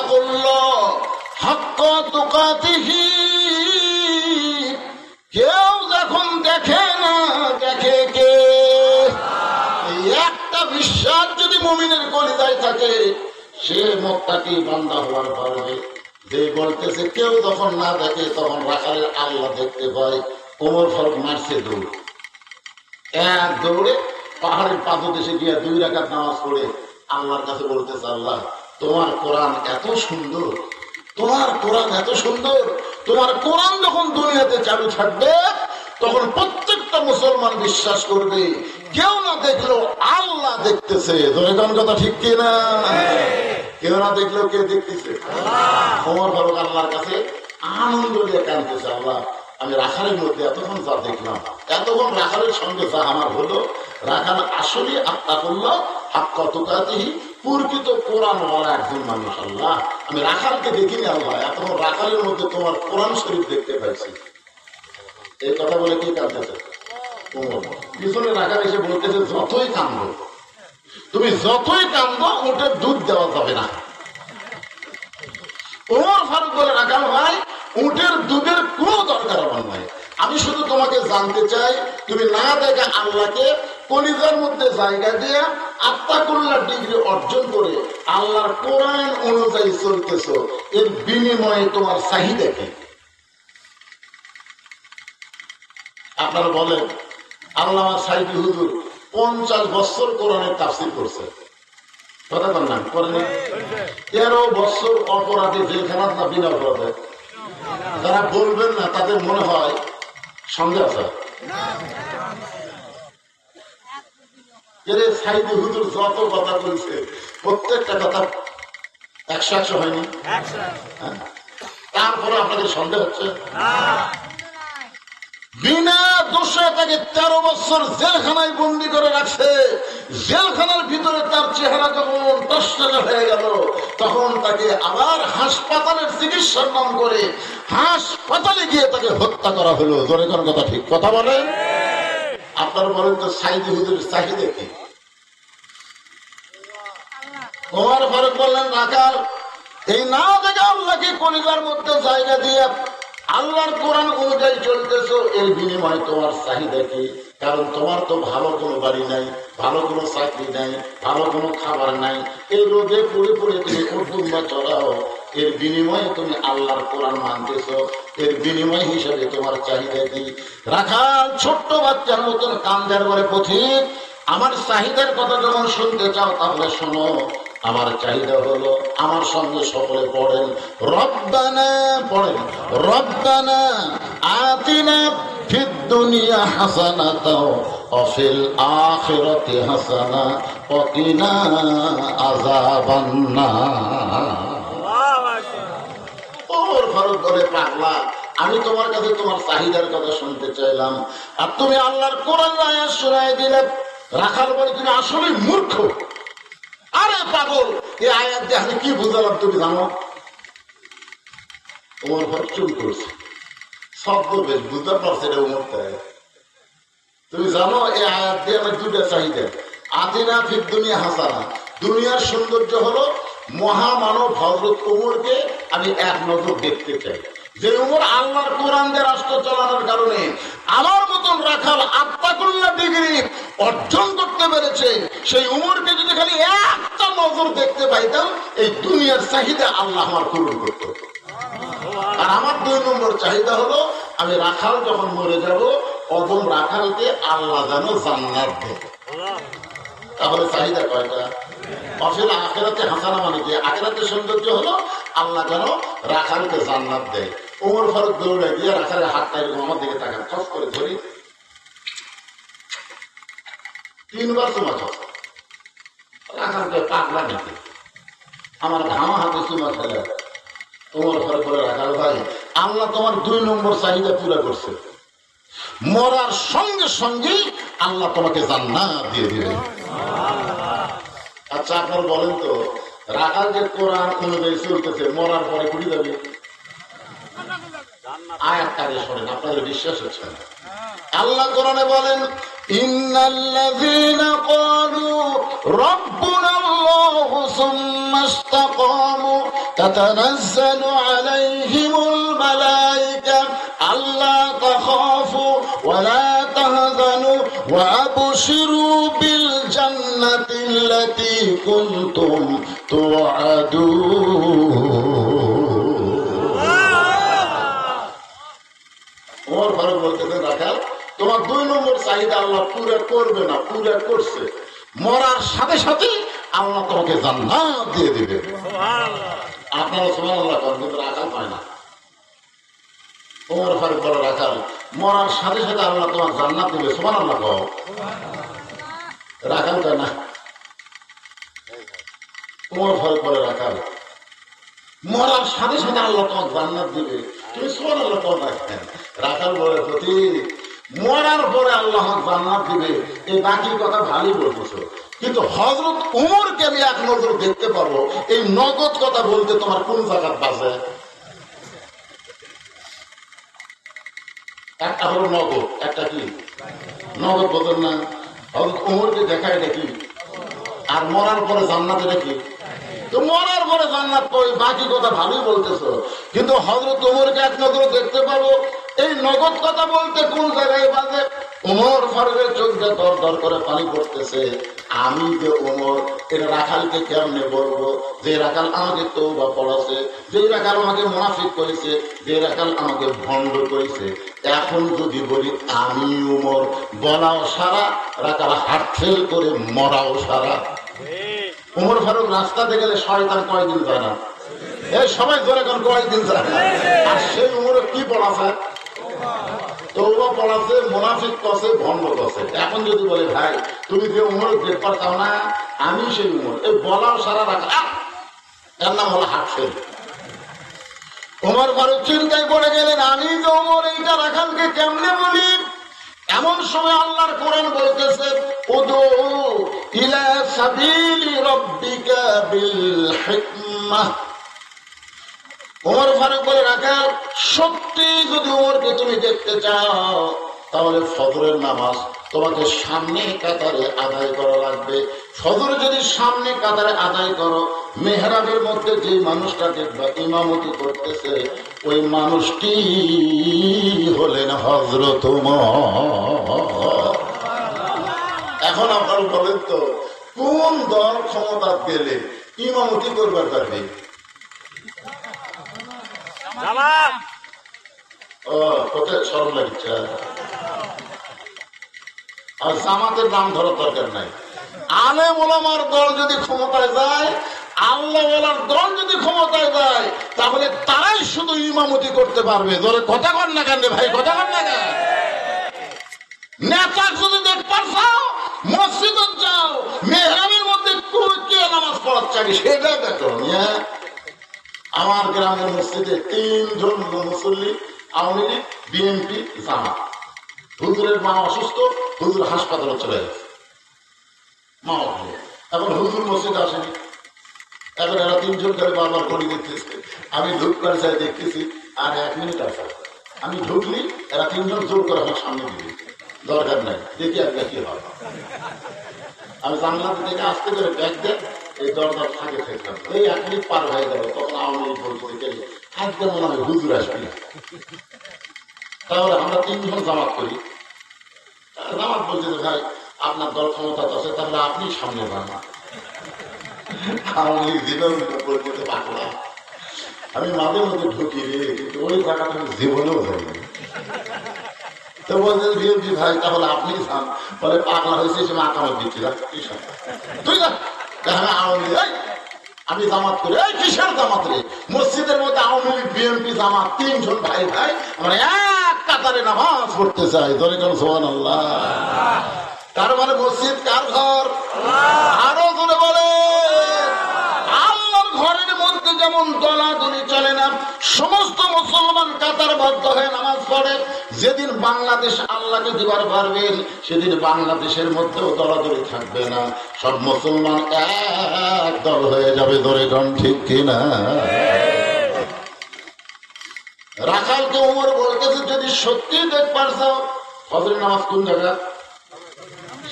ইত্তাকুল্লাহ হাক্কা তুকাতিহি। কেউ যখন দেখে না, দেখে কে? এই একটা বিশ্বাস যদি মুমিনের কলিজায় থাকে, সে মুত্তাকি বান্দা হওয়ার পারবে। যে বলতেছে কেউ যখন না দেখে তখন রাখালের আল্লাহ দেখতে পায়। ওমর ফারুক মারছে দৌড়, এক দৌড়ে পাহাড়ের পাদদেশে গিয়ে 2 রাকাত নামাজ পড়ে আল্লাহর কাছে বলতেছে, আল্লাহ তোমার কোরআন এত সুন্দর, তোমার কোরআন এত সুন্দর, তোমার কোরআন যখন দুনিয়াতে চালু থাকবে তখন প্রত্যেকটা মুসলমান বিশ্বাস করবে কেউ না দেখলেও আল্লাহ দেখতেছে। কোন কথা ঠিক কিনা? কেউ না দেখলেও কে দেখতেছে? ওমর ফারুক আল্লাহর কাছে আনন্দ দিয়ে কাঁদতেছে, আল্লাহ আমি রাখালের মধ্যে এতক্ষণ যা দেখলাম, এতক্ষণ রাখালের সঙ্গে যা আমার হলো, রাখাল আসলে ইত্তাকুল্লাহ হাক্কা তুকাতিহি, প্রকৃত কোরআন ওয়ালা একজন মানুষ। আল্লাহ আমি রাখালকে দেখিনি, আল্লাহ এতক্ষণ রাখালের মধ্যে তোমার কোরআন শরীফ দেখতে পাইছি। এই কথা বলে কে কাঁদতেছে? পিছনে রাখাল এসে বলতেছে, যতই কান্দো তুমি, যতই কান্দো ওটা দুধ দেওয়া যাবে না। ওমর ফারুক বলে, রাখাল ভাই উটের দুধের কোনো দরকার আমার নাই, আমি শুধু তোমাকে জানতে চাই তুমি না দেখে আল্লাহকে কলিজার মধ্যে জায়গা দিয়ে ইত্তাকুল্লাহ ডিগ্রি অর্জন করে আল্লাহর কোরআন অনুযায়ী চলতেছ, এর বিনিময়ে তোমার চাহিদা কি? আপনারা বলেন, আল্লামা সাইদি হুজুর 50 বছর কোরআনের তাফসীর করছে, কথা বল না করেন? 13 বছর অপরাধে জেলখানা না বিনা অপরাধে? যারা বলবেন না তাদের মনে হয় সন্দেহ আছে। সাইদি হুজুর যত কথা বলছে প্রত্যেকটা কথা 100 হয়নি, তারপরে আপনাদের সন্দেহ হচ্ছে? বিনা দোষে তাকে 13 বছর জেলখানায় বন্দি করে রাখছে। জেলখানার ভিতরে তার চেহারা যখন টসটসে হয়ে গেল, তখন তাকে আবার হাসপাতালের চিকিৎসার নাম করে হাসপাতালে গিয়ে তাকে হত্যা করা হলো। জোরে কোন কথা ঠিক কথা বলেন? আপনারা বলেন তো সাইদি হুজুরের চাহিদা কি? ওমর ফারুক বললেন, রাখাল এই না দেখে আল্লাহকে কলিজার মধ্যে জায়গা দিয়ে আল্লাহর কোরআন অনুযায়ী চলতেছ, এর বিনিময়ে তোমার চাহিদা কি? কারণ তোমার তো ভালো কোনো বাড়ি নাই, ভালো কোনো চাকরি নাই, ভালো কোনো খাবার নাই, এই রোদে পড়ে পড়ে তুমি কুটুম্বা চলাও, এর বিনিময়ে তুমি আল্লাহর কোরআন মানতেছ, এর বিনিময় হিসাবে তোমার চাহিদা কি? রাখাল ছোট্ট বাচ্চার মতন কান্দার করে, পথিক আমার চাহিদার কথা যখন শুনতে চাও তাহলে শোনো। আমার চাহিদা হলো, আমার সঙ্গে সকলে পড়েন রব্বানা, পড়েন রব্বানা আতিনা ফিদ দুনিয়া হাসানাতাও ওয়া ফিল আখিরাতি হাসানা ওয়া কিনা আযাবান নার। ওমর ফারুক বলে, পাগলা আমি তোমার কাছে তোমার চাহিদার কথা শুনতে চাইলাম, আর তুমি আল্লাহর কোরআন আয়াত শোনায় দিলে। রাখাল বলে, তুমি আসলে মূর্খ। আরে পাগল, এই আয়াত দিয়ে আমি কি বুঝালাম তুমি জানো? ওমর ফারুক চুপ করছে, শব্দ বেশ বুঝতে পারছে রে ওমর। তুমি জানো এই আয়াত দিয়ে আমার 2টা চাহিদা, আতিনা ফিদ দুনিয়া হাসানা, দুনিয়ার সৌন্দর্য হলো মহামানব হযরত ওমরকে আমি এক নজর দেখতে চাই। যে ওমর আল্লাহর কোরআন দিয়ে রাষ্ট্র চালানোর কারণে আমার মতন রাখাল ইত্তাকুল্লাহ ডিগ্রি অর্জন করতে পেরেছে, সেই ওমরকে যদি খালি একটা নজর দেখতে পাইতাম, এই দুনিয়ার চাহিদা আল্লাহ আমার পূরণ করত। আর আমার 2 নম্বর চাহিদা হলো, আমি রাখাল যখন মরে যাব, অদম রাখালকে আল্লাহ যেন জান্নাত দেয়। তাহলে চাহিদা কয়টা? আসলে আখিরাতে হাসানা মানে কি? আখিরাতের সৌন্দর্য হলো আল্লাহ যেন রাখালকে জান্নাত দেয়। ওমর ফারুক দৌড়ে গিয়ে রাখালের হাতটা এরকম আমার দিকে তাকান, খস করে ধরি, 3 বার চুমা খাস। রাখালকে পাগলা নাকি, আমার ঘামা হাতে চুমা খেলে। ওমর ফারুক বলে, রাখাল ভাই আল্লাহ তোমার 2 নম্বর চাহিদা পুরা করছে, মরার সঙ্গে সঙ্গেই আল্লাহ তোমাকে জান্নাত দিয়ে দিবে। আচ্ছা আপনারা বলেন তো, রাখাল যে কোরআন অনুযায়ী চলতেছে, মরার পরে কুড়ি যাবে? আয়াতটাকে শোনেন, আপনাদের বিশ্বাস হচ্ছে না। আল্লাহ কোরআনে বলেন, ইন্নাল্লাযীনা ক্বালু রাব্বুনাল্লাহু সুম্মা ইসতাকামু تتنزل عليهم الملائكة ألا تخافوا ولا تحزنوا وأبشروا بالجنة التي كنتم توعدون ওমর ফারুক বলতেছেন রাখাল তোমার 2 নম্বর চাহিদা আল্লাহ পুরা করবে না, পুরা করছে। মরার সাথে সাথে আল্লাহ তোমাকে জান্নাত দিয়ে দিবে। আপনারা সুবহানাল্লাহ করেন, কিন্তু রাখাল পায় না। ওমর ফারুক বলে রাখাল মরার সাথে সাথে আল্লাহ তোমার জান্নাত দিবে, সুবহানাল্লাহ কও। রাখাল কয় না। ওমর ফারুক বলে রাখাল মরার সাথে সাথে আল্লাহ তোমার জান্নাত দিবে, তুমি সুবহানাল্লাহ কও না। রাখাল বলে প্রতি মরার পরে আল্লাহ জান্নাত দিবে, এই বাকি কথা ভালোই বলতেছো, কিন্তু হযরত ওমরকে আমি এক নজর দেখতে পাবো, এই নগদ কথা বলতে তোমার কোন জায়গায় বাজে? একটা হলো নগদ, একটা কি নগদ বলেন না? হযরত ওমরকে দেখায় নাকি? আর মরার পরে জান্নাত নাকি? তো মরার পরে জান্নাত পাই, বাকি কথা ভালোই বলতেছো, কিন্তু হযরত ওমরকে এক নজর দেখতে পাবো, এই নগদ কথা বলতে কোন জায়গায় বাজে? ওমর ফারুকের চোখ দিয়ে দর দর করে পানি পড়তেছে। আমি যে ওমর, এটা রাখালকে কেমনে বলবো যে রাখাল আমাকে তওবা পড়াছে, যে রাখাল আমাকে মুনাফিক করেছে, যে রাখাল আমাকে ভণ্ড করেছে। এখন যদি বলি আমি ওমর, বলাও সারা, রাখাল হাট ফেল করে মরাও সারা। ওমর ফারুক রাস্তাতে গেলে শয়তান কয়দিন যায় না? এই সবাই ধরে কোন কয়দিন যায় না? আর সেই ওমরে কি পড়াছে? তওবা পড়াছে, মুনাফিক কছে, ভণ্ড কছে। এখন যদি বলে ভাই তুমি যে ওমর দেখতে চাও না, আমি সেই ওমর, এই বলাও সারা রাখা, এর নাম হলো হাট ফেল। ওমর ফারুক চিন্তায় পড়ে গেলেন, আমি যে ওমর, এইটা রাখালকে কেমনে বলি? এমন সময় আল্লাহর কোরআন বলতেছে উদু ইলা সাবিলি রাব্বিকা বিল হিকমাহ। ওমর ফারুক বলে রাখাল সত্যি যদি ওমরকে তুমি দেখতে চাও, তাহলে ফজরের নামাজ তোমাকে সামনে কাতারে আদায় করা লাগবে। ফজর যদি সামনে কাতারে আদায় করো, মেহরাবের মধ্যে যে মানুষটা দেখবা ইমামতি করতেছে, ওই মানুষটি হলেন হযরত ওমর। এখন আপনারা বলেন তো, কোন দল ক্ষমতা পেলে ইমামতি করবার পারবে? আর জামাতের নাম ধরার দরকার নাই। আলেম ওলামার দল যদি ক্ষমতায় যায়, আল্লাহ ওয়ালার দল যদি ক্ষমতায় যায়, তাহলে তারাই শুধু ইমামতি করতে পারবে। ধরে কথা কর না কেন ভাই, কথা কর না কেন? নেতা যদি দেখবার চাও, মসজিদে যাও, মেহরাবের মধ্যে কে নামাজ পড়াচ্ছে আগে সেটা দেখো। আমার গ্রামের মসজিদে 3 জন মুসল্লি, আওয়ামী লীগ, বিএনপি, জামাত। হুজুরের মা অসুস্থ, হুজুর হাসপাতালে চলে গেছে, মা এখন হুজুর মসজিদে আসেনি। এখন এরা 3 জন করে বারবার ঘড়ি দেখতেছে, আমি ঢুকবার চাই দেখতেছি আর 1 মিনিট আসা। আমি ঢুকলি এরা 3 জন জোর করে আমার সামনে দিবি, দরকার নাই, দেখি আর কি হয়। আমি জানলাম দেখে আসতে করে ব্যাগ দেয়, এই দরজার ফাঁকে থাকলাম, এই 1 মিনিট পার হয়ে গেল। তখন আওয়ামী লীগ বলতে আজকে মনে হয় হুজুর আসবি না। তাহলে আমরা 3 জন জামাত করি। জামাত বলছে যে ভাই আপনার দল ক্ষমতা আছে, তাহলে আপনি সামনে যান। আওয়ামী লীগ দিলেও বলতে পারলাম, আমি মাঝে মধ্যে ঢুকি রে, কিন্তু ওই জায়গাটা আমি জীবনেও যাইনি। তো বলছে বিএনপি ভাই তাহলে আপনি যান। বলে পাগলা হয়েছে, সে আকামত দিচ্ছি, তুই না আওয়ামী লীগ, আমি জামাত করি। এই কিসের জামাত রে? মসজিদের মধ্যে আওয়ামী লীগ, বিএনপি, জামাত 3 জন ভাই ভাই আমরা এক কাতারে নামাজ পড়তে চাই। ধরে কেন সুবহানাল্লাহ। তার মানে মসজিদ কার ঘর? আরো জোরে বলে, আল্লাহর ঘরের মধ্যে যেমন দলাদলি চলে না, সমস্ত মুসলমান কাতারবদ্ধ হয়ে নামাজ পড়ে। যেদিন বাংলাদেশ আল্লাহকে দিবার পারবেন, সেদিন বাংলাদেশের মধ্যেও দলাদলি থাকবে না, সব মুসলমান এক দল হয়ে যাবে। ধরে কোন ঠিক কিনা? রাখালকে ওমর বলতেছে যদি সত্যি দেখবার চাও, ফজরের নামাজ কোন জায়গা?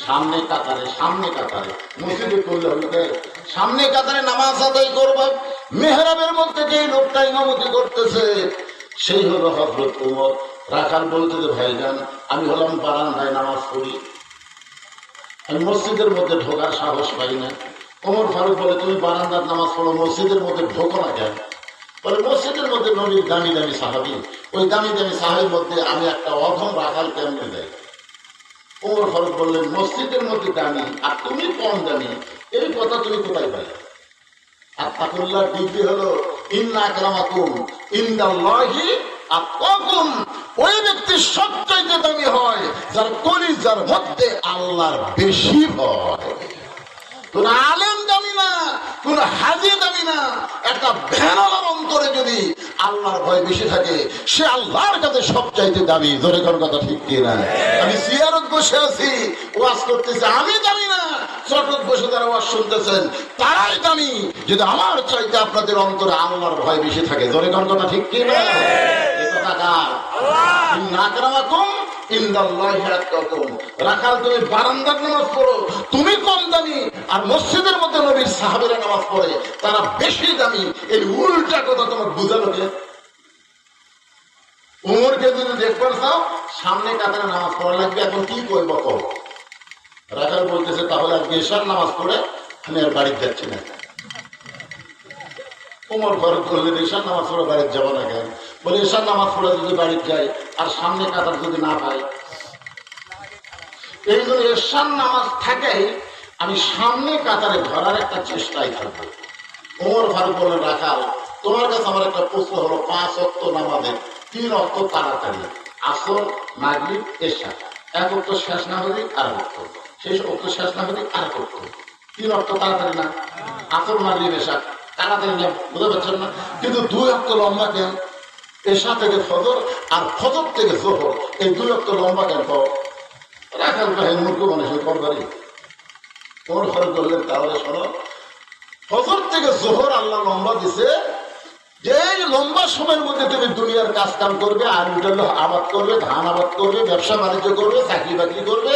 সামনে কাতারে, সামনে কাতারে। মসজিদে করলে হবে সামনে কাতারে নামাজ আদায় করবো। মেহরাবের মধ্যে যে লোকটা ইমামতি করতেছে সেই হলো হযরত ওমর। রাখাল বলতে যে ভাইজান, আমি হলাম বারান্দায় নামাজ পড়ি, আমি মসজিদের মধ্যে ঢোকার সাহস পাই না। ওমর ফারুক বলে, তুমি বারান্দার নামাজ পড়ো, মসজিদের মধ্যে ঢোকো না কেন? বলে, মসজিদের মধ্যে নবীর দামি দামি সাহাবী, ওই দামি দামি সাহাবীর মধ্যে আমি একটা অধম রাখাল কেমনে দেয়? ওমর ফারুক বললেন, মসজিদের মধ্যে দামি আর তুমি কম দামি, এই কথা তুমি কোথায় পাইলে? আর তাকুল্লাহ ডিগ্রি হলো ইন্না আকরামাকুম ইনদাল্লাহি আতকাকুম। ওই ব্যক্তি সবচাইতে দামি হয় যার কলিজার মধ্যে আল্লাহর বেশি ভয়। কোন আলেম দামি না, কোন হাজি দামি না, একটা ভেড়ার অন্তরে যদি আল্লাহর ভয় বেশি থাকে, সে আল্লাহর কাছে সবচাইতে দামি। ধরে কোন কথা ঠিক কিনা? আমি জিয়ারত বসে আছি, ওয়াজ করতেছি, আমি দামি না, চটক বসে যারা ওয়াজ শুনতেছেন তারাই দামি, যদি আমার চাইতে আপনাদের অন্তরে আল্লাহর ভয় বেশি থাকে। ধরে কোন কথা ঠিক কিনা? রাখাল তুমি বারান্দার নামাজ পড়ো, তুমি কম দামি, আর মসজিদের মধ্যে নবীর সাহাবীরা নামাজ পড়ে তারা বেশি দামি। এই উল্টা কথা তোমার বুঝালো কে? উমরকে যদি দেখবার চাও, সামনে কাতারে নামাজ পড়া লাগবে, এখন কি করবো কর? রাখাল বলতেছে, তাহলে আজকে এশার নামাজ পড়ে আমি আর বাড়িতে যাচ্ছি না। ওমর ফারুক করলেন, এশার নামাজ পড়ে বাড়িতে যাবো না কেন? বলে, এশার নামাজ পড়ে যদি বাড়িতে যাই আর সামনে কাতার যদি না পাই, এই জন্য এশার নামাজ থাকে আমি সামনে কাতারে ধরার একটা চেষ্টাই থাকবো। ওমর ফারুক বললেন, রাখাল তোমার কাছে আমার একটা প্রশ্ন হলো, 5 ওয়াক্ত নামাজের 3 ওয়াক্ত তাড়াতাড়ি, আসর মাগরিব এশা, 1 ওয়াক্ত শেষ না হলে আর ওয়াক্ত, শেষ ওয়াক্ত শেষ না হলে আর ওয়াক্ত, 3 ওয়াক্ত তাড়াতাড়ি না? আসর মাগরিব এশা তাড়াতাড়ি না, বুঝতে পারছেন না? কিন্তু 2 ওয়াক্ত লম্বা কেন? এশা থেকে ফজর আর ফজর থেকে জোহর, এই 2 ওয়াক্ত লম্বা কেন? রাখাল ভাই মূর্খ মানুষের করবারই। ওমর ফারুক বললেন, তাহলে শোনো, ফজর থেকে জোহর আল্লাহ লম্বা দিছে, যে লম্বা সময়ের মধ্যে তুমি দুনিয়ার কাজ কাম করবে, আর আবাদ করবে, ধান আবাদ করবে, ব্যবসা বাণিজ্য করবে, চাকরি বাকরি করবে,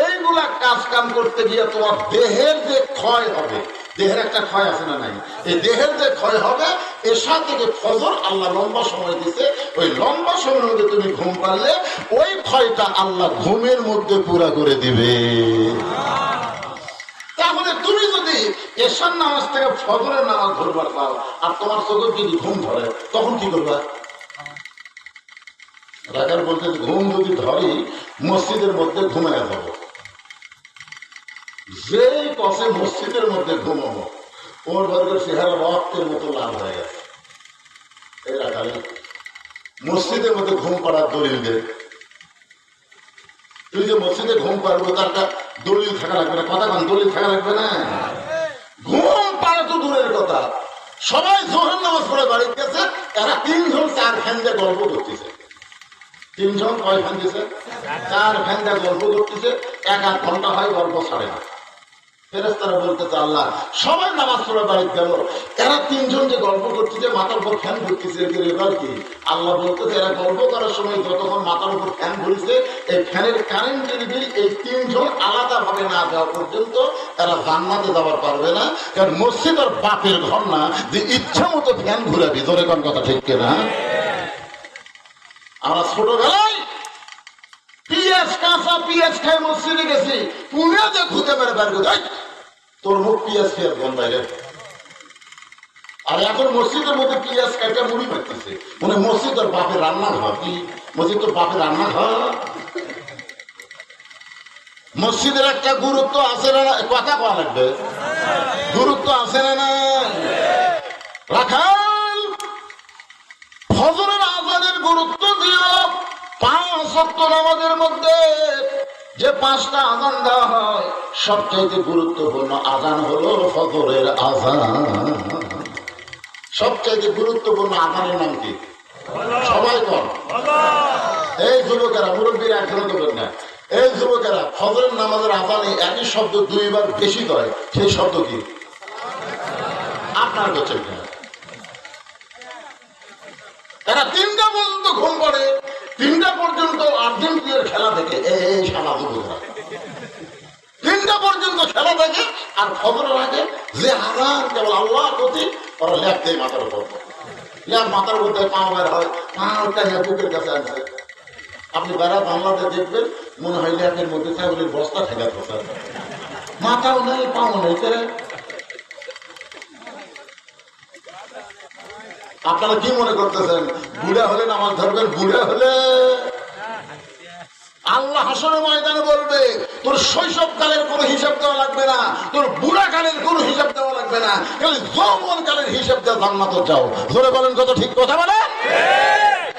এইগুলা কাজ কাম করতে গিয়ে তোমার দেহের যে ক্ষয় হবে, দেহের একটা ক্ষয় আছে না নাই, এই দেহের যে ক্ষয় হবে, এশা থেকে ফজর আল্লাহ লম্বা সময় দিছে, ওই লম্বা সময়ের মধ্যে তুমি ঘুম পারলে ওই ক্ষয়টা আল্লাহ ঘুমের মধ্যে পুরা করে দিবে। তাহলে তুমি যদি এশার নামাজ থেকে ফজরের নামাজ ধরবার পাও আর তোমার চোখে যদি ঘুম ধরে, তখন কি করবা? রাখাল বলতে, ঘুম যদি ধরি মসজিদের মধ্যে ঘুমায় যাবো, যেই কষে মসজিদের মধ্যে ঘুমাবো, ওর বর্গের চেহারা রক্তের মতো লাল হয়ে গেছে। এই রাখাল মসজিদের মধ্যে ঘুম পাড়ার দলিল দে। তুই যে মসজিদে ঘুম পারবো তার দলিল থাকা লাগবে না, কথা কান, দলিল থাকা লাগবে না। ঘুম পাড়া তো দূরের কথা, সবাই জোহর নামাজ পড়ে বাড়িতে গেছে, এরা 3 জন 4 ফ্যান দিয়ে গল্প করতেছে। 3 জন কয় ফ্যান দিছে? 4 ফ্যান দিয়ে গল্প করতেছে, 1-1 ঘন্টা হয় গল্প ছাড়ে না। ফেরেশতারা বলতেছে, আল্লাহ সবাই নামাজ পড়ে বাড়িতে গেল, এরা 3 জন যে গল্প করতেছে, মাথার উপর ফ্যান ঘুরতেছে, এবার কি? আল্লাহ বলতেছে, এরা গল্প করার সময় যতক্ষণ মাথার উপর ফ্যান ঘুরছে, এই ফ্যানের কারেন্টের বিল এই 3 জন আলাদা ভাবে না যাওয়া পর্যন্ত এরা জান্নাতে যাওয়ার পারবে না। কারণ মসজিদ আর বাপের ঘর না যে ইচ্ছা মতো ফ্যান ঘুরাবি। ধরে কোন কথা ঠিক কিনা? আমরা ছোটবেলায় কাঁচা পিঁয়াজ খাই মসজিদে গেছি, পুনে যে খুঁজে মেরে বের করে, তোর মুখ পিঁয়াজ খেয়ে বন্ধাই। আর এখন মসজিদের মধ্যে পিঁয়াজ কাটা মুড়ি মারতেছে, মানে মসজিদ তোর বাপের রান্না ঘর। কি মসজিদ তোর বাপের রান্না ঘর? মসজিদের একটা গুরুত্ব আছে না? কথা কওয়া লাগবে, গুরুত্ব আছে না? রাখাল ফজরের আযানের গুরুত্ব দিও। 5 ওয়াক্ত নামাজের মধ্যে যে 5টা আযান দেওয়া হয়, সবচেয়ে গুরুত্বপূর্ণ আযান হলো ফজরের আযান। সবচেয়ে গুরুত্বপূর্ণ আযানের নাম কি? সবাই কর। এই যুবকেরা, মুরব্বীরা এখনো তো বলেন না, এই যুবকেরা ফজরের নামাজের আযানে একই শব্দ 2 বার বেশি করে, সেই শব্দ কি? আপনার কাছে এরা 3টা পর্যন্ত ঘুম পড়ে, 3টা পর্যন্ত আর্জেন্টিনার খেলা দেখে। এই শালা যুবকরা 3টা পর্যন্ত খেলা দেখে, আর ফজরের আগে যে আযান কেবল আল্লাহর প্রতি ওরা ল্যাপ দেয় মাথার উপর, ল্যাপ মাথার উপর দেয়, পা বের হয়, পাটা বুকের কাছে আনছে। আপনি বেড়া বাংলাতে দেখবেন মনে হয় ল্যাপের মধ্যে ছাগলের বস্তা ঠেকা কথা, মাথাও নেই পাও নেই। আপনারা কি মনে করতেছেন বুড়া হলে নামাজ ধরবেন? বুড়া হলে আল্লাহ হাসরের ময়দানে বলবে তোর শৈশব কালের কোনো হিসাব দেওয়া লাগবে না, তোর বুড়া কালের কোনো হিসাব দেওয়া লাগবে না, খালি যৌবন কালের হিসাব দেওয়া জান্নাতে যাও। ধরে বলেন কত ঠিক কথা বলে?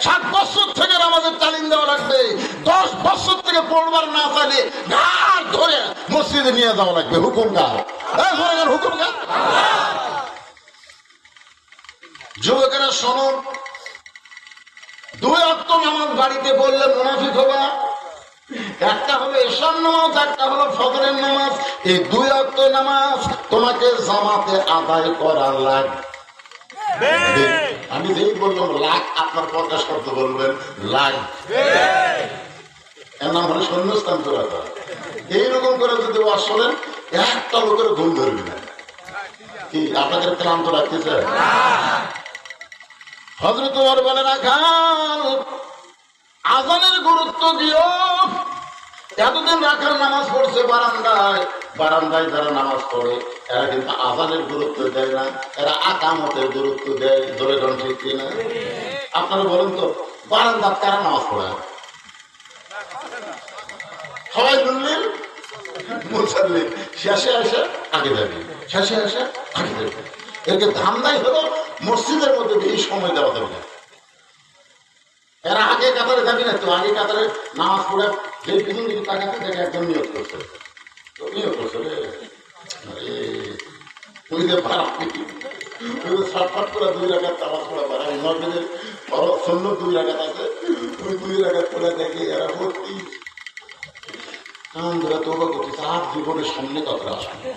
7 বছর থেকে নামাজের তালিম দেওয়া লাগবে, 10 বছর থেকে পড়বার না চাইলে ঘাট ধরে মসজিদে নিয়ে যাওয়া লাগবে। হুকুম কার? হুকুম কার? যুবকেরা শোনো, 2 ওয়াক্ত নামাজ বাড়িতে পড়লে মুনাফিক হবে না। একটা হলো এশার নামাজ, একটা হলো ফজরের নামাজ। এই 2 ওয়াক্ত নামাজ তোমাকে জামাতে আদায় করার লাগবে। আমি যেই বললাম লাগ, আপনার 50 শব্দ বলবেন লাগবে। এর নাম হলো শূন্যস্থান করা। এইরকম করে যদি ওয়াজ শোনেন একটা লোকের ঘুম ধরবি না। কি আপনাদের ক্লান্ত রাখতেছে? হযরত ওমর বলে রাখাল আযানের গুরুত্ব দিও। এতদিন রাখাল নামাজ পড়ছে বারান্দায়, বারান্দায় যারা নামাজ পড়ে এরা কিন্তু আযানের গুরুত্ব দেয় না, এরা আকামতের গুরুত্ব দেয়। ধরে কোন ঠিক কিনা? আপনারা বলেন তো, বারান্দায় কারা নামাজ পড়ে? সবাই বললেন মুসাল্লি, শেষে আসে আগে যাবে, শেষে আসে আগে যাবে। একে ধান্দাই হলো মসজিদের মধ্যে বেশি সময় দেওয়া যাবে না। এরা আগে কাতারে যাবি না তো, আগে কাতারে নামাজ পড়ে যে পিছন দিকে তাকাতে দেখে একদম নিয়োগ করছে, নিয়োগ করছে ছটফট করে 2 রাকাত নামাজ পড়া পারে। মসজিদের শূন্য 2 রাকাত আছে, ওই 2 রাকাত পড়ে দেখে এরা ভর্তি আমরা তোবা করছি। তার জীবনের সামনে কথা আসবে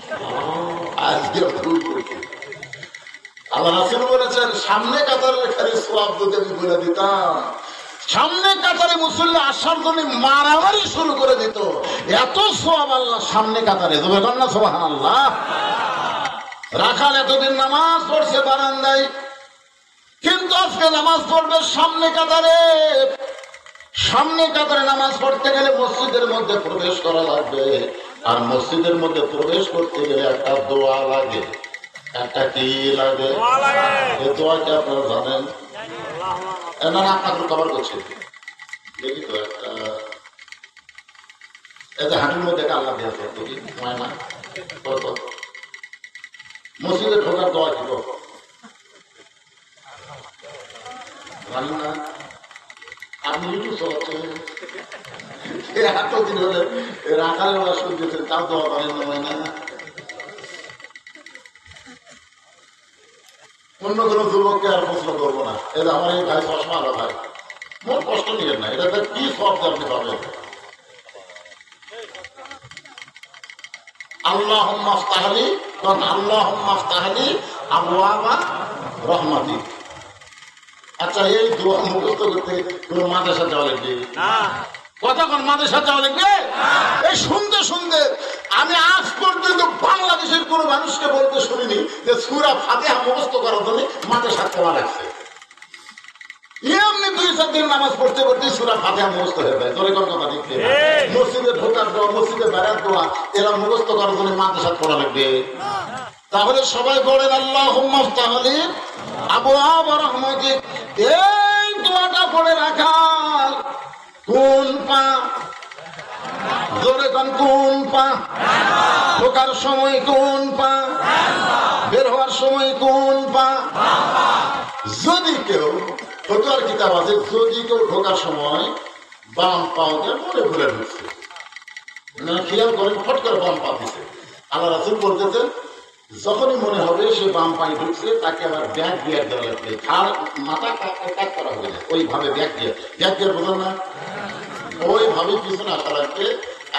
আজকে ভুল করছি। আল্লাহ রাসূল বলেছেন সামনে কাতারের খালি সওয়াব যদি আমি বলে দিতাম, সামনে কাতারে মুসল্লি আসার জন্য মারামারি শুরু করে দিত, এত সওয়াব আল্লাহ সামনে কাতারে দেবে। না সুবহানাল্লাহ। রাখাল এতদিন নামাজ পড়ছে বারান্দায়, কিন্তু আজকে নামাজ পড়বে সামনে কাতারে। সামনে কাতারে নামাজ পড়তে গেলে মসজিদের মধ্যে প্রবেশ করা লাগবে, আর মসজিদের মধ্যে প্রবেশ করতে গেলে একটা দোয়া লাগে। একটা কি লাগে? এই দোয়াকে আপনারা জানেন? না আপনাকে কভার করছে দেখি তো, একটা এই যে হাঁটুর মধ্যে আল্লাহ দিয়েছে দেখি ময়না কত মসজিদে ঢোকার দোয়া কি গো জানি না? আপনি একটু চলছেন এতদিন হলে রাখালের ওরা শুনতেছেন, তার দোয়া করেন না ময়না? অন্য কোনো যুবককে আর প্রশ্ন করবো না। এটা আমার এই ভাই চশমা আলো ভাই, মোট কষ্ট নিয়েন না, এটা কি সব আপনি পাবেন। আল্লাহুম্মা আফতাহলি, কারণ আল্লাহুম্মা আফতাহলি আবওয়াবা রাহমাতিক। আচ্ছা, এই দোয়া মুখস্থ করতে কোন মাদ্রাসা যাওয়া লাগবে না? কতক্ষণ মাদ্রাসা যাওয়া লাগবে? এই শুনতে শুনতে আমি আজ পর্যন্ত বাংলাদেশের কোন মানুষকে বলতে শুনিনি যে সূরা ফাতিহা মুখস্থ করার জন্য মাদ্রাসা যাওয়া লাগছে। এমনি 2-4 দিন নামাজ পড়তে পড়তে সূরা ফাতিহা মুখস্থ হয়ে যায়। তোর কোন কথা দেখতে মসজিদে ঢোকার দোয়া, মসজিদে বেড়ার দোয়া এরা মুখস্থ করার জন্য মাদ্রাসা পড়া লাগবে? তাহলে সবাই বলেন আল্লাহুম্মা আফতাহলি আবওয়াবা রাহমাতিক। এই দোয়াটা পড়ে রাখাল কোন পা? জোরে কোন কোন পা? ঢোকার সময় কোন পা? বের হওয়ার সময় কোন পা? যদি কেউ ফতোয়ার কিতাব আছে, যদি কেউ ঢোকার সময় বাম পাওকে মনে ভুলে ঢুকছে, খেয়াল করেন ফট করে বাম পা দিচ্ছে, আল্লাহ রাসূল বলতেছেন যখনই মনে হবে সে বাম পায়ে ঢুকছে তাকে আবার ব্যাগ গিয়ার দেওয়া লাগবে, আর মাথা কাট করা হবে না, ওইভাবে ব্যাগ গিয়ার বোঝেন না, ওইভাবে পিছনে আসা লাগবে।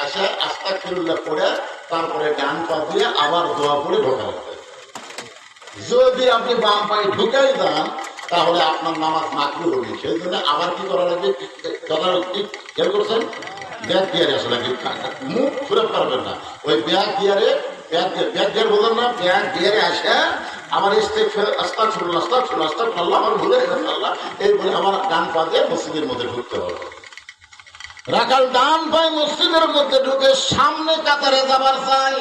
আসা আস্তাগফিরুল্লাহ পড়ে তারপরে ডান পা দিয়ে আবার দোয়া করে ঢোকা লাগবে। যদি আপনি বাম পায়ে ঢুকাই যান তাহলে আপনার নামাজ মাকরুহ হবে। সেই জন্য আবার কি করা লাগবে? খেয়াল করছেন? ব্যাগ গিয়ারে আসা লাগবে, মুখ ঘুরে পারবেন না, ওই ব্যাগ গিয়ারে ব্যাগ গিয়ার বোঝেন না, ব্যাগ গিয়ারে আসে আমার আস্তাগফিরুল্লাহ আমার ভুলে গেছে আল্লাহ, এই বলে আমার ডান পা দিয়ে মসজিদের মধ্যে ঢুকতে হবে। রাখাল ডান পায়ে মসজিদের মধ্যে ঢুকে সামনে কাতারে যাবার চাই।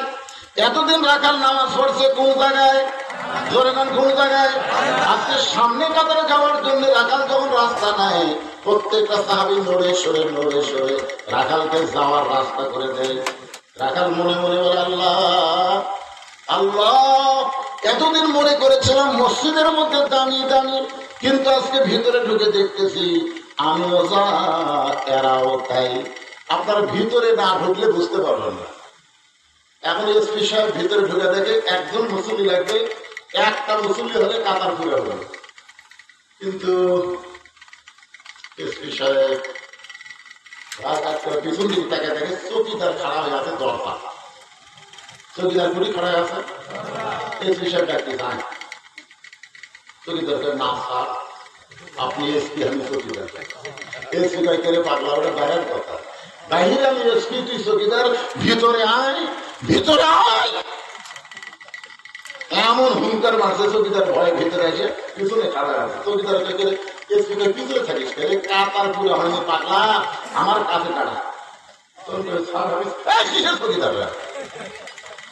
এতদিন রাখাল নামাজ পড়ছে কোন জায়গায়? জোরে গান কোন জায়গায়? আজকে সামনে কাতারে যাওয়ার জন্য রাখাল যখন রাস্তা নাই, প্রত্যেকটা সাহাবী নড়ে সরে রাখালকে যাওয়ার রাস্তা করে দেয়। রাখাল মনে মনে বলে, আল্লাহ আল্লাহ, এতদিন মনে করেছিলাম মসজিদের মধ্যে দাঁড়িয়ে, কিন্তু আজকে ভিতরে ঢুকে দেখতেছি আমিও যা এরাও তাই। আপনার ভিতরে না ঢুকলে বুঝতে পারবেন না। এখন এসপি সাহেব ভিতরে ঢুকে দেখে একজন মুসল্লি লাগবে, একটা মুসল্লি হলে কাতার পুরে হবে। কিন্তু এসপি সাহেব পিছন দিকে তাকে দেখে চৌকিদার খাড়া হয়ে আছে, দরজা চৌকিদার পুরি খাড়া হয়ে আছে। এসপি সাহেব ডাকতে যান, চৌকিদারকে না স্যার আপনি এসপি, আমি চৌকিদার। এসপি ডাক্তারে পাগলা, ওটা বাইরের কথা। বাহিরে আমি এসপি, তুই চৌকিদার, ভিতরে আয়, ভিতরে আয়। এমন হুঙ্কার মারছে, চৌকিদার ভয়ে ভিতরে এসে পিছনে খাড়া আছে। চৌকিদার এসপিকে পিছনে থাকিস, কাতার পুরো হয়নি পাগলা, আমার কাছে কাটা। চৌকিদার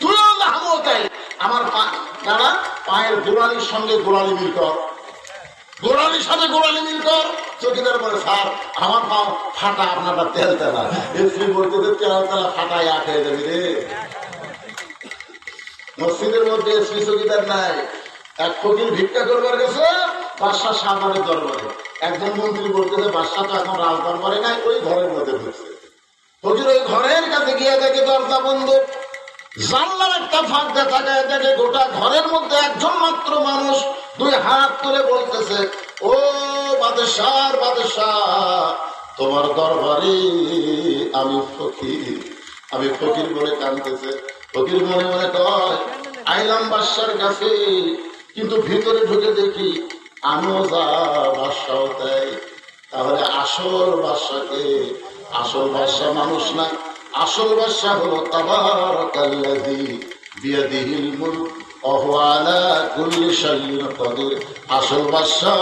তুইও আমিও তাই, আমার কারা পায়ের গোড়ালির সঙ্গে গোড়ালি মিল কর, গোড়ালির সাথে গোড়ালি মিল কর। চৌকিদার বলে, স্যার আমার পা ফাটা, আপনারটা তেল তেলা। এসপি বলতে তেল তেলা ফাটাই আটে যাবি রে। মসজিদের মধ্যে এসপি চৌকিদার নাই। এক ফকির ভিক্ষা করবার গেছে বাদশাহ শাহবাগের দরবারে। একজন মন্ত্রী বলতেছে, বাদশাহ তো এখন রাজ দরবারে নাই, ওই ঘরের মধ্যে ঢুকছে। ফকির ওই ঘরের কাছে গিয়ে দেখে দরজা বন্ধ। জানলার একটা ফাঁক দেখা যায়, দেখে গোটা ঘরের মধ্যে একজন মাত্র মানুষ দুই হাত তুলে বলতেছে, ও বাদশাহ, তোমার দরবারে আমি ফকির বলে কাঁদতেছে। ফকির মনে মনে কয়, আইলাম বাদশার কাছে, কিন্তু ভিতরে ঢুকে দেখি আমিও যা বাদশাও তাই। তাহলে আসল বাদশাকে? আসল বাদশা মানুষ না, আসল বাদশা হলো তাবারাকাল্লাযী বিয়াদিহিল মুলক ওয়া হুয়া আলা কুল্লি শাইইন কাদির। আসল বাদশা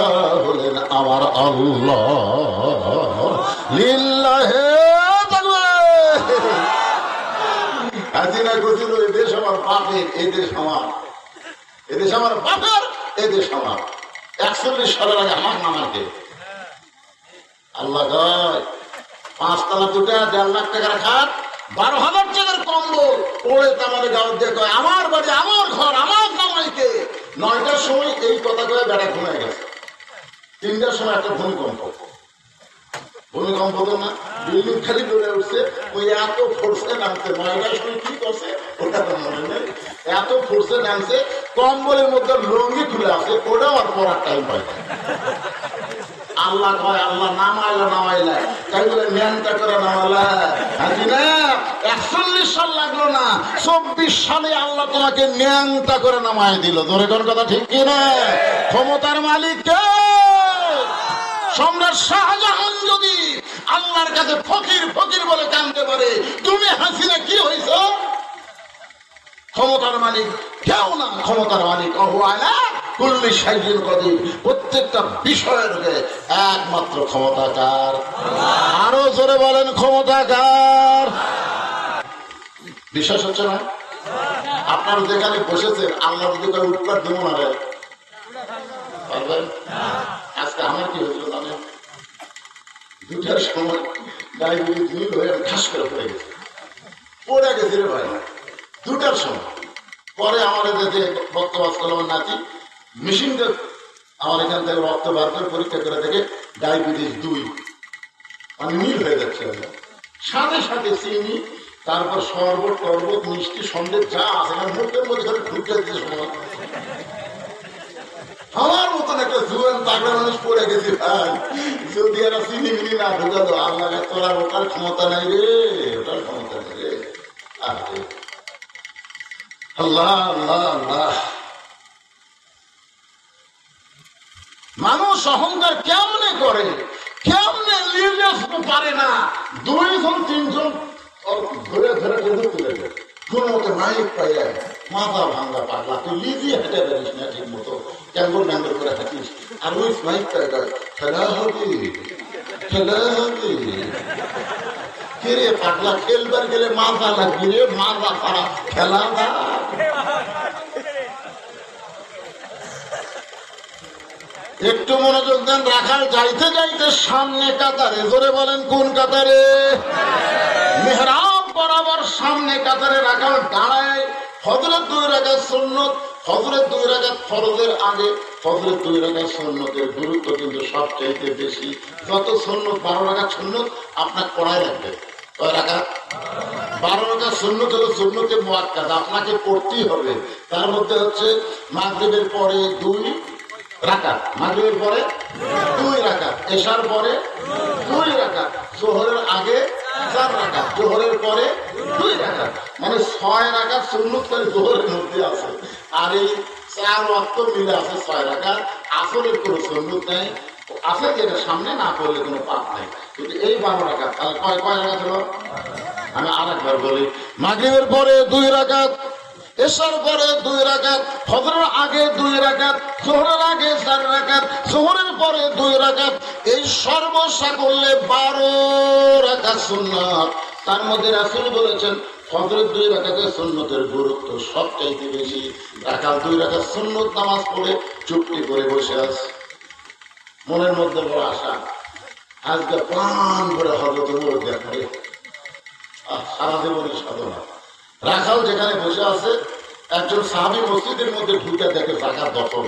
হলেন আমার আল্লাহ। লিল্লাহি তাকবীর। হাসিনা কইছিল, এই দেশ আমার বাপের, এই দেশ আমার, এই দেশ আমার বাপের, এই দেশ আমার। 41 সালের আগে আমার নামাকে আল্লাহ কয়, 5 তলা দুটা 1.5 লাখ টাকার খাট, 12,000 টাকার কম্বল পড়ে তামারে গাঁও দিয়ে কয়, আমার বাড়ি, আমার ঘর, আমার জামাইকে। 9টার সময় এই কথা কয়ে বেড়া ঘুমিয়ে গেছে। 3টার সময় একটা ভূমিকম্প তো না, বিল্ডিং খালি দৌড়ে উঠছে। ওই এত ফোর্সে নামছে, 9টার সময় কি করছে ওটা তো মনে নেই। এত ফোর্সে নামছে, কম্বলের মধ্যে লঙ্গি খুলে আছে, ওটাও আর পড়ার টাইম পায়। আল্লাহ কয়, আল্লাহ নামাইলা তাই বলে ন্যানটা করে নামালা। হাসিনা 41 সাল লাগলো না, 24 সালে আল্লাহ তোমাকে ন্যাংটা করে নামাই দিল। ধরে কোন কথা ঠিক কিনা? ক্ষমতার মালিক কে? সম্রাট শাহজাহান যদি আল্লাহর কাছে ফকির বলে কাঁদতে পারে, তুমি হাসিনা কি হয়েছ? ক্ষমতার মালিক কেউ না, ক্ষমতার মালিক কুল্লি শাইইন কাদির। প্রত্যেকটা বিষয়ের একমাত্র ক্ষমতাকার। আরো জোরে বলেন, ক্ষমতাকার। বিশ্বাস হচ্ছে না? আপনারা যেখানে বসেছেন, আল্লাহ যদি উৎপাদ দেব না রে পারবেন? আজকে আমার কি হয়েছিল জানেন? 2টার সময় ডায়াবেটিস নীল হয়ে ঠাস করে পড়ে গেছি রে ভাই। 2টার সময় পরে আমার যে রক্ত বাস করলো আমার নাতি, মেশিনটা আমার এখান থেকে রক্ত বার করে পরীক্ষা করে দেখে ডায়াবেটিস 2, আমি নীল হয়ে যাচ্ছে। সাথে সাথে চিনি, তারপর শরবত টরবত মিষ্টি সন্দেশ যা আছে মুখের মধ্যে ঢুকে দিতে সময় আমার মতন একটা জুয়ান তাগড়া মানুষ পড়ে গেছি ভাই। যদি এরা চিনি মিনি না ঢুকাতো, আল্লাহ তোরা ওটার ক্ষমতা নাই রে, ওটার ক্ষমতা নেই রে। আল্লাহ আল্লাহ আল্লাহ। মানুষ অহংকার কেমনে করে, কেমনে পারে না। 2 জন 3 জন ধরে তুলে দেয়, কোন মতো নায়ক পাইয়া মাথা ভাঙ্গা পাগলা, তুই লিজি হেঁটে পারিস না ঠিক মতো, ক্যাঙ্গল ব্যাঙ্গল করে হাঁটিস। আর ওই স্মাইকটা খেলা হবে, খেলা হবে। কিরে পাগলা, খেলবার গেলে মাথা লাগবি রে, মাথা খারাপ, খেলা না। একটু মনোযোগ দেন। রাখাল যাইতে যাইতে সামনে কাতারে, জোরে বলেন কোন কাতারে? মেহরাব বরাবর সামনে কাতারে রাখাল দাঁড়ায়। ফজরের 2 রাকাত সুন্নত, ফজরের 2 রাকাত ফরজের আগে। ফজরের 2 রাকাত সুন্নতের গুরুত্ব কিন্তু সবচাইতে বেশি। যত সুন্নত, 12 রাকাত সুন্নত আপনার পড়ায় রাখবে। কয় রাকাত? 12 রাকাত সুন্নত হলো সুন্নতে মুআক্কাদা, আপনাকে পড়তেই হবে। তার মধ্যে হচ্ছে মাগরিবের পরে 2 রাকাত, মাগরিবের পরে 2 রাকাত, এশার পরে 2 রাকাত, জোহরের আগে 4 রাকাত, জোহরের পরে 2 রাকাত, মানে 6 রাকাত সুন্নত করে জোহরের মধ্যে আছে। আর এই 4 ওয়াক্ত মিলে আছে 6 রাকাত। আসরের কোনো সুন্নত নেই, আছে যেটা সামনে না পড়লে কোনো পাপ নাই। কিন্তু এই 12 রাকাত, তাহলে কয় রাকাত হলো? আমি আরেকবার বলি, মাগরিবের পরে 2 রাকাত, এশার পরে 2 রাকাত, ফজরের আগে 2 রাকাত, জোহরের আগে 4 রাকাত, জোহরের পরে 2 রাকাত, এই সর্বসা করলে 12 রাকাত সুন্নাত। তার মধ্যে রাসূল বলেছেন ফজরের 2 রাকাতের সুন্নতের গুরুত্ব সবচাইতে বেশি। রাকাত 2 রাকাত সুন্নত নামাজ পড়ে চুপটি করে বসে আছে, মনের মধ্যে বড় আশা, আজকে প্রাণ ভরে হযরত ওমর দেখবে। সারা জীবনের সাধনা। রাখাল যেখানে বসে আছে, একজন সাহাবী মসজিদের মধ্যে ঢুকে দেখে জাকাত দখল।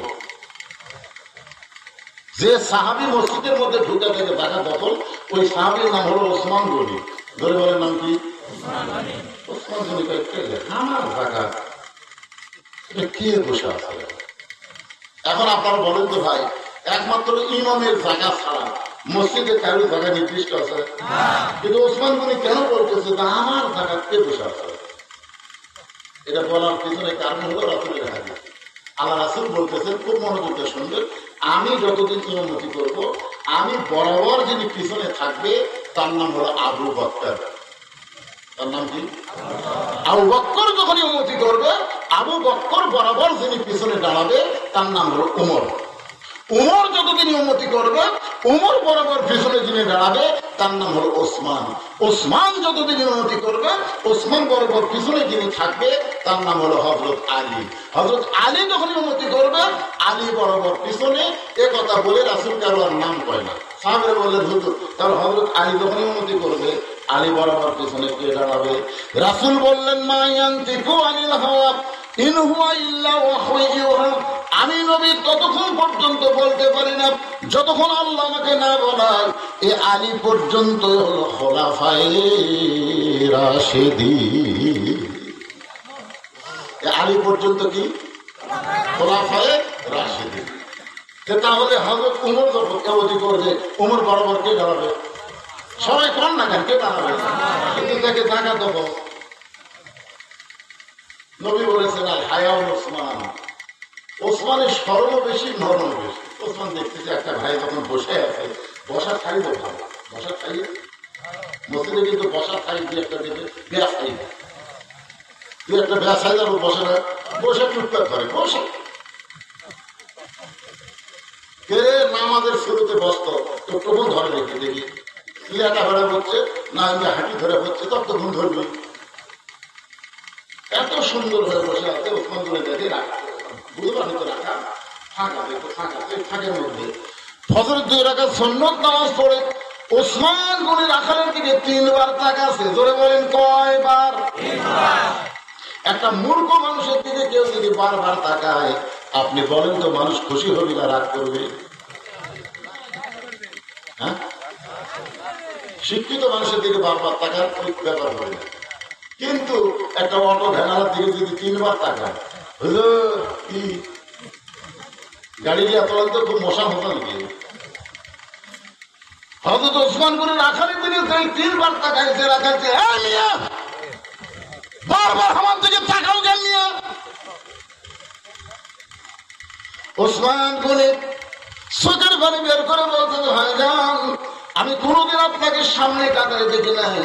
যে সাহাবী মসজিদের মধ্যে ঢুকে দেখে জাকাত দখল, ওই সাহাবীর নাম হলো ওসমান গনি। ধরে বলেন নাম কি? ওসমান গনি। আমার জাকাত, এটা কে বসে আছে? এখন আপনারা বলেন তো ভাই, একমাত্র ইমামের জাকাত ছাড়া মসজিদে কারোর জায়গা নির্দিষ্ট আছে? কিন্তু ওসমান গনি কেন বলতেছে আমার জাকাত কে বসে আছে? এটা বলার পিছনে কারণ হলো রাসূলের হাদিস। আল্লাহ রাসূল বলতেছেন, খুব মনোযোগ দিয়ে শুনবেন, আমি যতদিন ইমামতি করব, আমি বরাবর যিনি পিছনে থাকবে তার নাম হলো আবু বকর। তার নাম কি? আবু বকর যখন ইমামতি করবে, আবু বকর বরাবর যিনি পিছনে দাঁড়াবে তার নাম হলো ওমর। ওমর যতদিন ইমামতি করবে, ওমর বরাবর পিছনে যিনি দাঁড়াবে তার নাম হলো ওসমান। ওসমান যতদিন ইমামতি করবে, ওসমান বরাবর পিছনে যিনি থাকবে তার নাম হলো হযরত আলী। হযরত আলী যখন ইমামতি করবে, আলী বরাবর পিছনে। এ কথা বলে রাসূল কারো আর নাম কয় না। সাহাবারা বললেন, হুজুর তাহলে হযরত আলী যখন ইমামতি করবে, আলী বরাবর পিছনে কে দাঁড়াবে? রাসূল বললেন, মা ইয়ানতিকু আনিল হাওয়া ইন হুয়া ইল্লা ওয়াহয়ু ইউহা। আমি নবী ততক্ষণ পর্যন্ত বলতে পারি না যতক্ষণ আল্লাহ আমাকে না বলায়। এ আলী পর্যন্ত হলো খোলাফায়ে রাশিদিন। এ আলী পর্যন্ত কি? খোলাফায়ে রাশিদিন। তাহলে হযরত ওমর যখন ইমামতি করবে, ওমর বরাবর কে দাঁড়াবে? সবাই কোন না কেন কে দাঁড়াবে? কিন্তু তাকে জাকাত দেব। নবী বলেছেন আল হায়াউল ওসমান। ওসমানের স্মরণ বেশি, নরম বেশি। ওসমান দেখতেছে একটা ভাই যখন বসে আছে, বসার ঠাই তো ভালো, বসার ঠাই মসজিদে কিন্তু বসার ঠাই দিয়ে একটা দেবে, বেয়া ঠাই দিয়ে একটা বেয়া ছাই যাবো, বসে না, বসে টুকটাক করে বসে। কে নামাজের শুরুতে বসত, তখন ধরে রেখে দেখি ক্লিয়াটা ধরে হচ্ছে না, আমি হাঁটি ধরে হচ্ছে, ততক্ষণ ধরবি। এত সুন্দর হয়ে বসে আছে, ওসমান করে দেখে রাখা, বুঝলাম তো রাখা ফাঁকা, একটু ফাঁকা, ফাঁকের মধ্যে ফজরের 2 রাকাত সুন্নত নামাজ পড়ে ওসমান গনি রাখালের দিকে 3 বার তাকাছে। জোরে বলেন কয়বার? 3 বার। একটা মূর্খ মানুষের দিকে কেউ যদি বারবার তাকায়, আপনি বলেন তো মানুষ খুশি হবে না রাগ করবে? হ্যাঁ, শিক্ষিত মানুষের দিকে বারবার তাকার ওই ব্যাপার হয় না। কিন্তু একটা অটো ভ্যানার দিকে যদি 3 বার তাকায়, হুজুর কি গাড়ি দিয়ে তোলেন তো খুব মশা হতো নাকি? হযরত ওসমান গনি রাখালের দিকে 3 বার তাকাইছে। রাখাচ্ছে, বারবার আমার দিকে তাকাও কেন মিয়া? ওসমান গনি চোখের পানি বের করে বলতে, ভাইজান আমি কোনোদিন আপনাকে সামনে কাতারে দেখি নাই,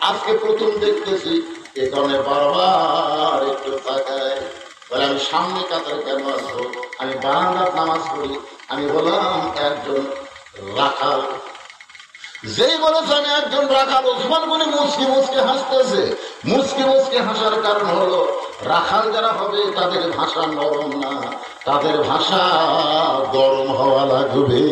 আজকে প্রথম দেখতেছি, এ কারণে বারবার একটু তাকায়। বলে আমি সামনে কাতারে কেন আসবো, আমি বারান্দার নামাজ পড়ি। আমি বললাম একজন রাখাল। যেই বলেছে আমি একজন রাখাল, ওসমান গনি মুচকি মুচকি হাসতেছে। মুচকি মুচকি হাসার কারণ হলো রাখাল যারা হবে তাদের ভাষা নরম না, তাদের ভাষা গরম হওয়া লাগবে।